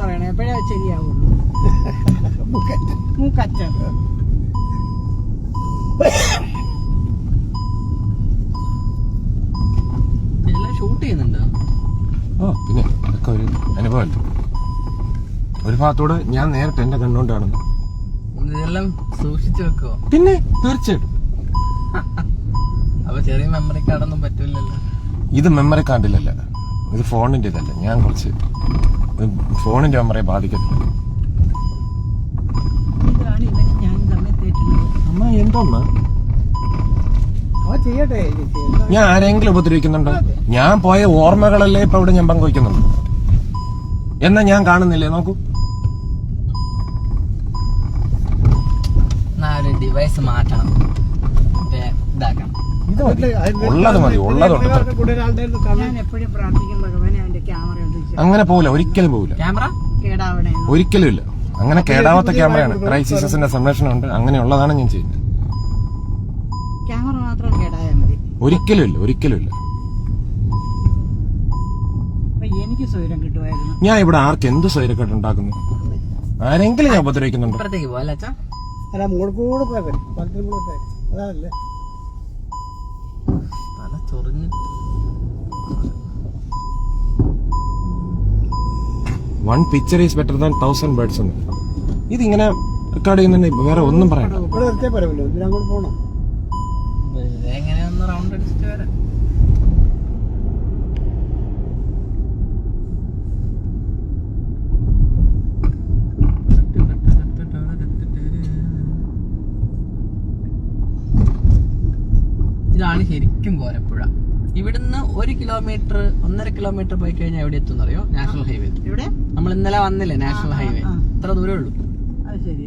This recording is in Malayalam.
പറയണേ, എപ്പോഴാ ശരിയാവുള്ളൂ. മൂക്കറ്റ എല്ലാം ഷൂട്ട് ചെയ്യുന്നുണ്ട്. ഓ പിന്നെ അതൊക്കെ ഒരു അനുഭവമല്ലേ. ഒരു ഭാഗത്തൂടെ ഞാൻ നേരിട്ട് എന്റെ കണ്ണുകൊണ്ട് കാണുന്നു. ഇതെല്ലാം സൂക്ഷിച്ചു വെക്കുവോ? പിന്നെ തീർച്ചയായിട്ടും. അപ്പൊ ചെറിയ മെമ്മറി കാർഡൊന്നും പറ്റൂലല്ലോ. ഇത് മെമ്മറി കാർഡിലല്ല, ഇത് ഫോണിന്റെ ഇതല്ല. ഞാൻ കുറച്ച് ഫോണിന്റെ മെമ്മറിയെ ബാധിക്കത്തില്ല. ഇതാണ് ഇവനും ഞാനും തമ്മിൽ തെറ്റുന്നത്. അമ്മ എന്തോന്നാ ചെയ്യട്ടെ. ഞാൻ ആരെങ്കിലും ഉപദ്രവിക്കുന്നുണ്ടോ? ഞാൻ പോയ ഓർമ്മകളല്ലേ ഇപ്പൊ ഇവിടെ ഞാൻ പങ്കുവയ്ക്കുന്നുണ്ട്. എന്നാ ഞാൻ കാണുന്നില്ലേ? നോക്കൂ. ഒരു ഡിവൈസ് മാറ്റണം, ഇതാക്കണം. ഇത് മതി, ഉള്ളത് മതി, ഉള്ളതുണ്ട്. ഞാൻ എപ്പോഴും പ്രാർത്ഥിക്കും ഭഗവാനെ അവന്റെ ക്യാമറ ഉണ്ട്. അങ്ങനെ പോവില്ല, ഒരിക്കലും പോവില്ല. ക്യാമറ കേടാവണേ. ഒരിക്കലും ഇല്ല. അങ്ങനെ കേടാവാത്ത ക്യാമറയാണ്. ക്രൈസിസിന്റെ സംരക്ഷണമുണ്ട്. അങ്ങനെയുള്ളതാണ് ഞാൻ ചെയ്യുന്നത്. ക്യാമറ മാത്രം കേടായാൽ മതി. ഒരിക്കലും ഇല്ല, ഒരിക്കലും ഇല്ല. എനിക്ക് സ്വൈരം കിട്ടുമായിരുന്നു. ഞാൻ ഇവിടെ ആർക്ക് എന്ത് സ്വൈരക്കേട് ഉണ്ടാക്കുന്നു? ആരെങ്കിലും ഞാൻ ഉപദ്രവിക്കുന്നുണ്ടോ? ഇപ്പഴത്തേക്ക് പോലെ അച്ഛാ. അല്ല, മുകളിൽ പോയാൽ അതല്ലേ തല ചൊറിഞ്ഞിട്ട്. One picture is better than 1000 birds എന്ന്. ഇതിങ്ങനെ റെക്കോർഡ് ചെയ്യുന്നുണ്ട്. വേറെ ഒന്നും പറയണ്ട. പോണം. എങ്ങനെയൊന്ന് റൗണ്ട് അടിച്ചിട്ട് വരാം. ഇതാണ് ശരിക്കും കോരപ്പുഴ. ഇവിടുന്ന് 1 കിലോമീറ്റർ 1.5 കിലോമീറ്റർ പോയി കഴിഞ്ഞാൽ എവിടെ എത്തും അറിയോ? National highway. ഇവിടെ നമ്മൾ ഇന്നലെ വന്നില്ലേ നാഷണൽ ഹൈവേ, അത്ര ദൂരമേ ഉള്ളൂ. അത് ശരി.